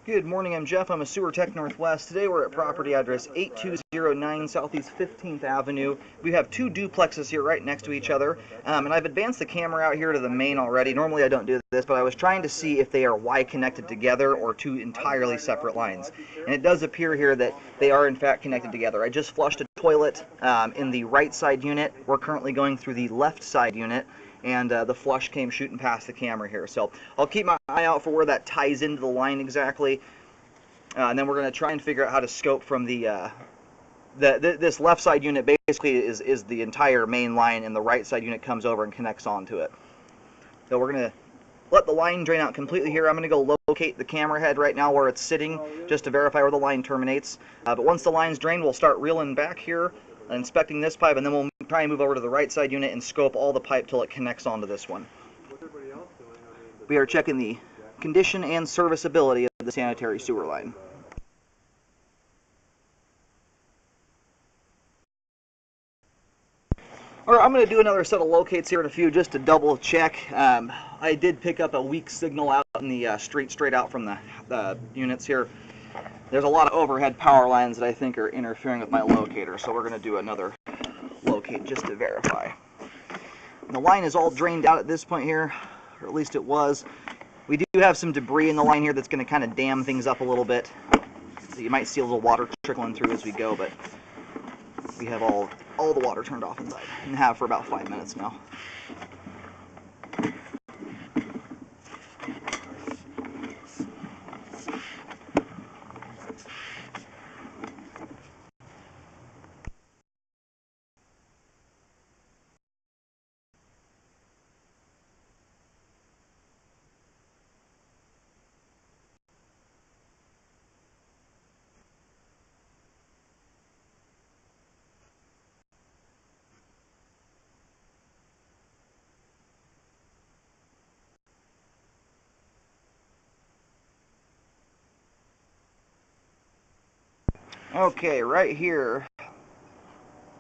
Good morning, I'm Jeff. I'm a Sewer Tech Northwest. Today we're at property address 8209 Southeast 15th Avenue. We have two duplexes here right next to each other, and I've advanced the camera out here to the main already. Normally I don't do this, but I was trying to see if they are Y connected together or two entirely separate lines. And it does appear here that they are in fact connected together. I just flushed a toilet in the right side unit. We're currently going through the left side unit, and the flush came shooting past the camera here. So I'll keep my eye out for where that ties into the line exactly, and then we're going to try and figure out how to scope from this left side unit. Basically is the entire main line, and the right side unit comes over and connects onto it. So we're going to let the line drain out completely here. I'm going to go locate the camera head right now where it's sitting just to verify where the line terminates. But once the line's drained, we'll start reeling back here, inspecting this pipe, and then we'll try and move over to the right side unit and scope all the pipe till it connects onto this one. We are checking the condition and serviceability of the sanitary sewer line. Alright, I'm going to do another set of locates here in a few just to double check. I did pick up a weak signal out in the street straight out from the units here. There's a lot of overhead power lines that I think are interfering with my locator, so we're going to do another locate just to verify. And the line is all drained out at this point here, or at least it was. We do have some debris in the line here that's going to kind of dam things up a little bit. So you might see a little water trickling through as we go, but we have all the water turned off inside, and have for about 5 minutes now. Okay, right here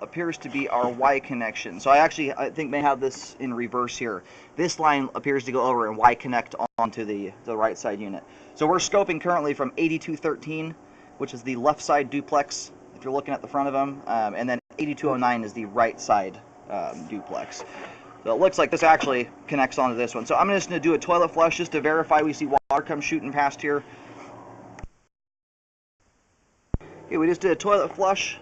appears to be our Y connection. So I think may have this in reverse here. This line appears to go over and Y connect onto the right side unit. So we're scoping currently from 8213, which is the left side duplex, if you're looking at the front of them, and then 8209 is the right side duplex. So it looks like this actually connects onto this one. So I'm just going to do a toilet flush just to verify we see water come shooting past here. Okay, we just did a toilet flush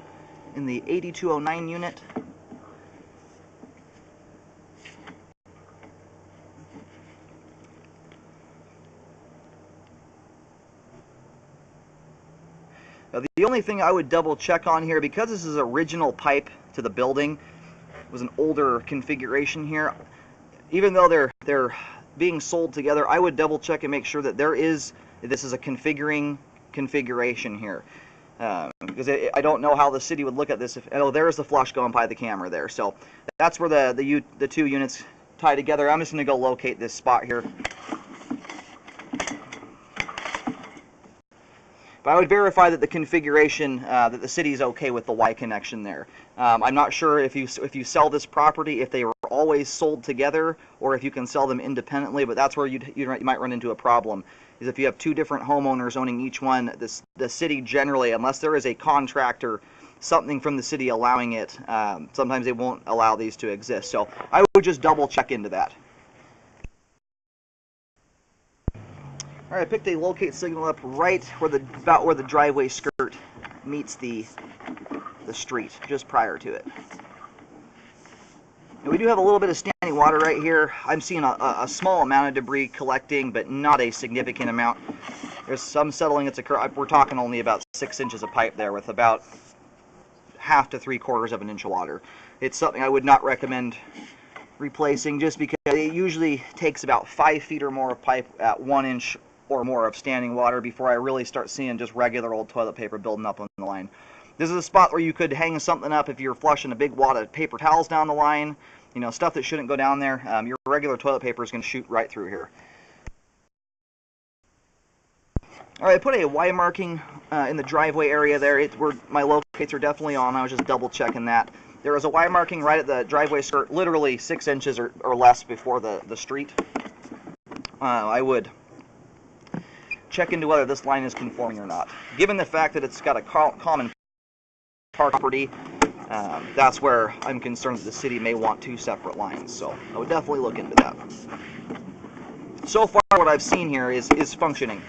in the 8209 unit. Now, the only thing I would double check on here, because this is original pipe to the building, it was an older configuration here. Even though they're being sold together, I would double check and make sure that this is a configuration here. Because I don't know how the city would look at this. There's the flush going by the camera there. So that's where the two units tie together. I'm just going to go locate this spot here. But I would verify that the configuration, that the city is okay with the Y connection there. I'm not sure if you sell this property, if they were always sold together, or if you can sell them independently. But that's where you might run into a problem. Is if you have two different homeowners owning each one, the city generally, unless there is a contractor, something from the city allowing it, sometimes they won't allow these to exist. So I would just double check into that. All right, I picked a locate signal up right about where the driveway skirt meets the street, just prior to it. And we do have a little bit of standing water right here. I'm seeing a small amount of debris collecting, but not a significant amount. There's some settling that's occurred. We're talking only about 6 inches of pipe there with about 1/2 to 3/4 of an inch of water. It's something I would not recommend replacing, just because it usually takes about 5 feet or more of pipe at 1 inch or more of standing water before I really start seeing just regular old toilet paper building up on the line. This is a spot where you could hang something up if you're flushing a big wad of paper towels down the line, stuff that shouldn't go down there. Your regular toilet paper is going to shoot right through here. All right, I put a Y marking in the driveway area there. My locates are definitely on. I was just double checking that. There is a Y marking right at the driveway skirt, literally 6 inches or less before the street. I would check into whether this line is conforming or not. Given the fact that it's got a common property, that's where I'm concerned that the city may want 2 separate lines, so I would definitely look into that. So far, what I've seen here is functioning.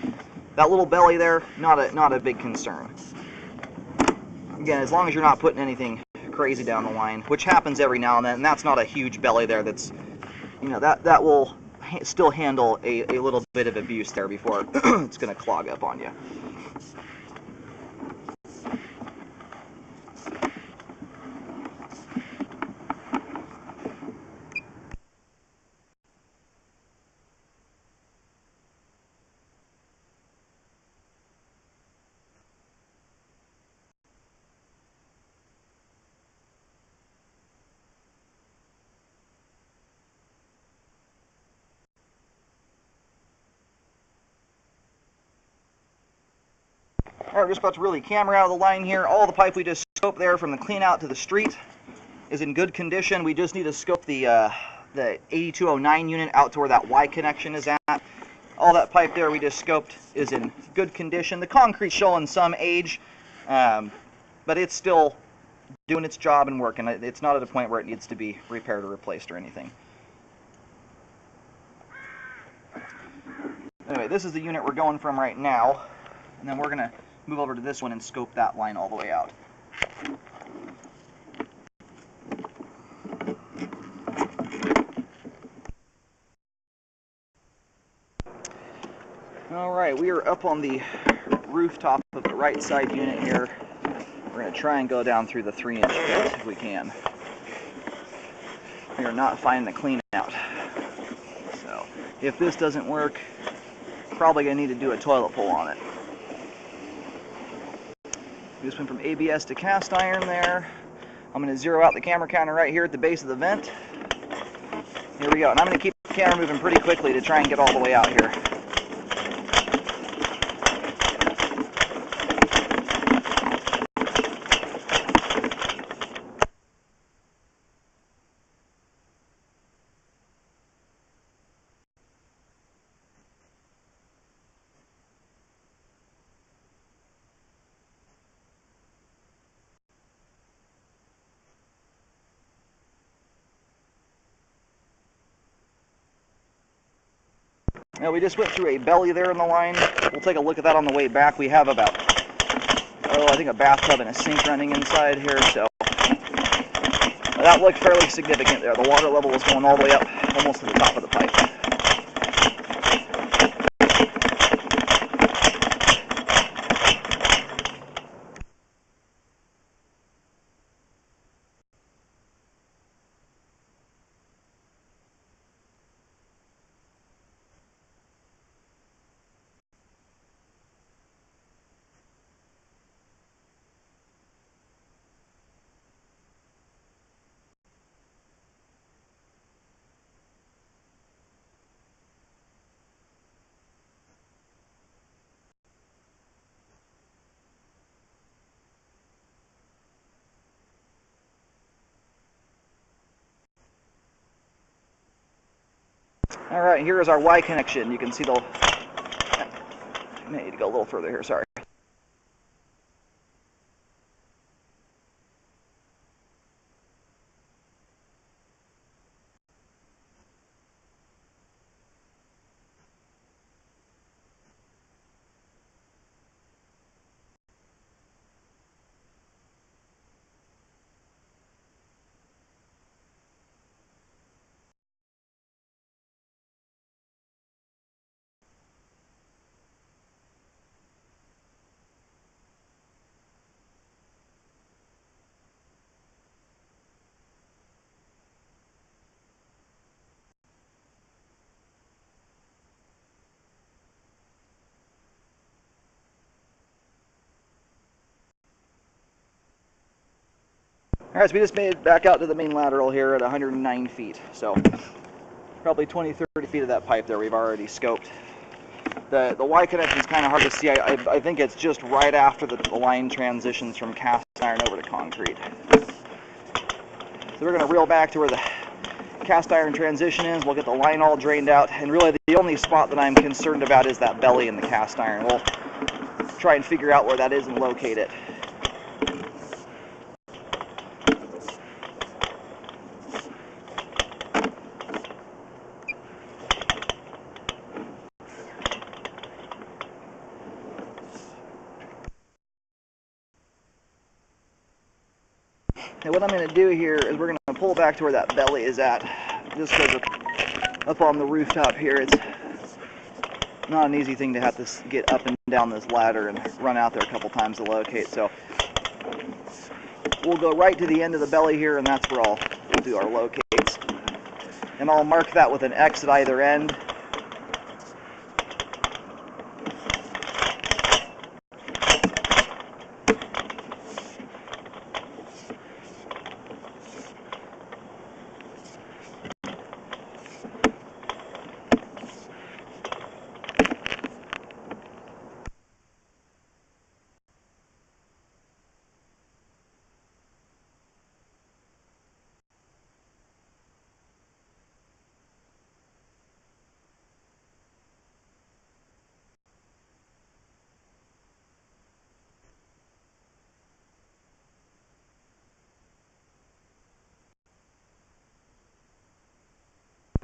That little belly there, not a big concern. Again, as long as you're not putting anything crazy down the line, which happens every now and then, and that's not a huge belly there. That's, that will still handle a little bit of abuse there before it's going to clog up on you. Alright, we're just about to reel the camera out of the line here. All the pipe we just scoped there from the clean out to the street is in good condition. We just need to scope the 8209 unit out to where that Y connection is at. All that pipe there we just scoped is in good condition. The concrete's showing some age, but it's still doing its job and working. It's not at a point where it needs to be repaired or replaced or anything. Anyway, this is the unit we're going from right now, and then we're going to move over to this one and scope that line all the way out. Alright, we are up on the rooftop of the right side unit here. We're going to try and go down through the 3-inch bit if we can. We are not finding the clean out. So, if this doesn't work, probably going to need to do a toilet pull on it. We just went from ABS to cast iron there. I'm going to zero out the camera counter right here at the base of the vent. Here we go. And I'm going to keep the camera moving pretty quickly to try and get all the way out here. Now we just went through a belly there in the line. We'll take a look at that on the way back. We have about, I think a bathtub and a sink running inside here, so that looked fairly significant there. The water level was going all the way up almost to the top of the pipe. Alright, here is our Y connection. You can see the... I need to go a little further here, sorry. Alright, so we just made it back out to the main lateral here at 109 feet. So probably 20-30 feet of that pipe there we've already scoped. The Y connection is kind of hard to see. I think it's just right after the line transitions from cast iron over to concrete. So we're going to reel back to where the cast iron transition is, we'll get the line all drained out, and really the only spot that I'm concerned about is that belly in the cast iron. We'll try and figure out where that is and locate it. And what I'm going to do here is we're going to pull back to where that belly is at, just because up on the rooftop here, it's not an easy thing to have to get up and down this ladder and run out there a couple times to locate. So we'll go right to the end of the belly here, and that's where we'll do our locates. And I'll mark that with an X at either end.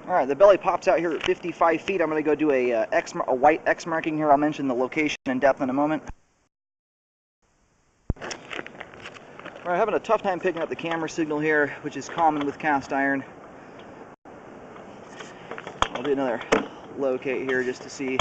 Alright, the belly pops out here at 55 feet. I'm going to go do a white X marking here. I'll mention the location and depth in a moment. Alright, having a tough time picking up the camera signal here, which is common with cast iron. I'll do another locate here just to see.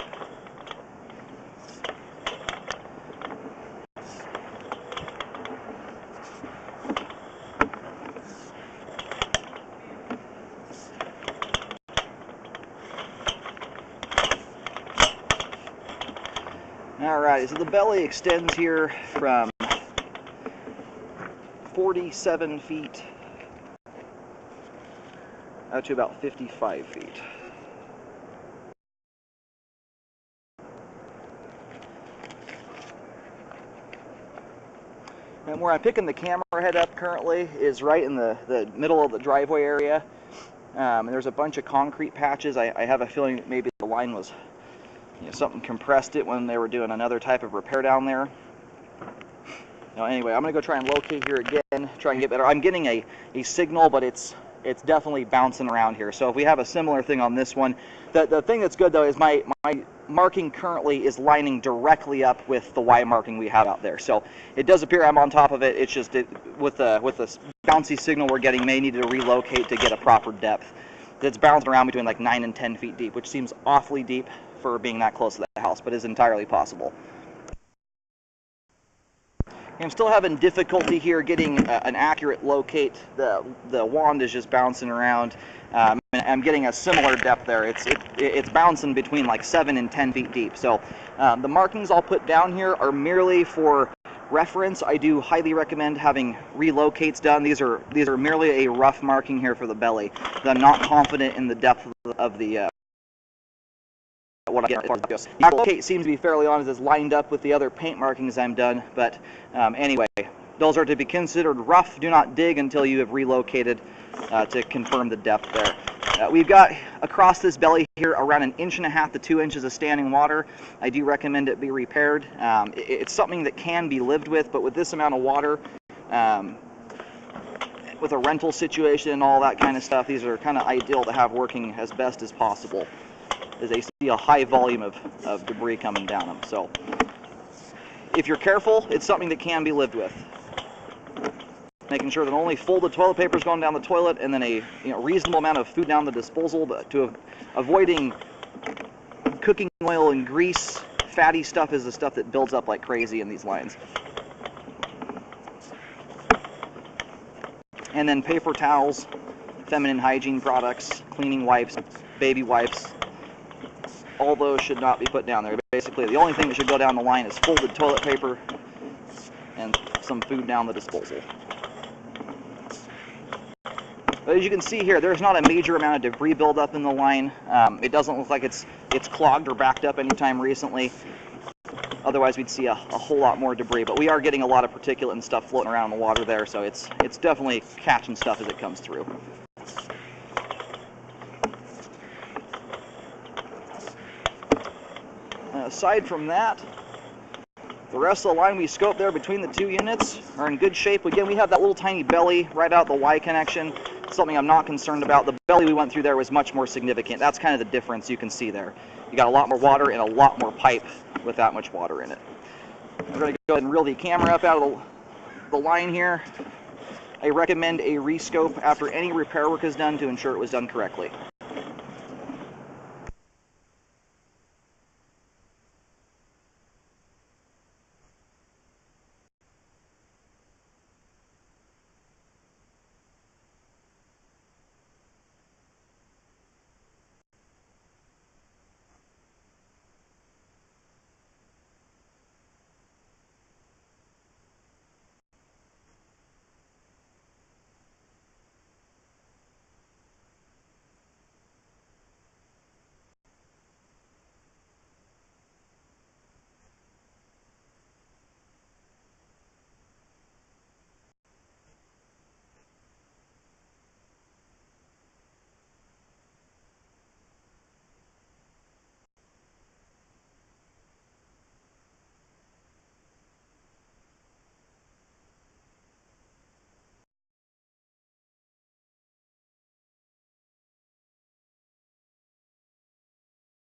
Alright, so the belly extends here from 47 feet out to about 55 feet. And where I'm picking the camera head up currently is right in the middle of the driveway area. And there's a bunch of concrete patches. I have a feeling that maybe the line was, something compressed it when they were doing another type of repair down there. Anyway, I'm going to go try and locate here again, try and get better. I'm getting a signal, but it's definitely bouncing around here. So if we have a similar thing on this one, the thing that's good though is my marking currently is lining directly up with the Y marking we have out there. So it does appear I'm on top of it. It's just with the bouncy signal we're getting, may need to relocate to get a proper depth. It's bouncing around between like 9 and 10 feet deep, which seems awfully deep for being that close to the house, but is entirely possible. I'm still having difficulty here getting an accurate locate. The wand is just bouncing around. And I'm getting a similar depth there. It's bouncing between like 7 and 10 feet deep. So the markings I'll put down here are merely for reference. I do highly recommend having relocates done. These are merely a rough marking here for the belly. I'm not confident in the depth of the what I get as far as that goes. The locate seems to be fairly on as it's lined up with the other paint markings I'm done, but anyway, those are to be considered rough. Do not dig until you have relocated to confirm the depth there. We've got across this belly here around 1.5 inches to 2 inches of standing water. I do recommend it be repaired. It's something that can be lived with, but with this amount of water, with a rental situation and all that kind of stuff, these are kind of ideal to have working as best as possible, as they see a high volume of debris coming down them. So if you're careful, it's something that can be lived with. Making sure that only folded toilet paper is going down the toilet, and then a reasonable amount of food down the disposal, but avoiding cooking oil and grease. Fatty stuff is the stuff that builds up like crazy in these lines. And then paper towels, feminine hygiene products, cleaning wipes, baby wipes, all those should not be put down there. Basically, the only thing that should go down the line is folded toilet paper and some food down the disposal. But as you can see here, there's not a major amount of debris buildup in the line. It doesn't look like it's clogged or backed up anytime recently. Otherwise, we'd see a whole lot more debris. But we are getting a lot of particulate and stuff floating around in the water there, so it's definitely catching stuff as it comes through. aside from that, the rest of the line we scoped there between the two units are in good shape. Again, we have that little tiny belly right out the Y connection. Something I'm not concerned about. The belly we went through there was much more significant. That's kind of the difference you can see there. You got a lot more water and a lot more pipe with that much water in it. We're going to go ahead and reel the camera up out of the line here. I recommend a rescope after any repair work is done to ensure it was done correctly.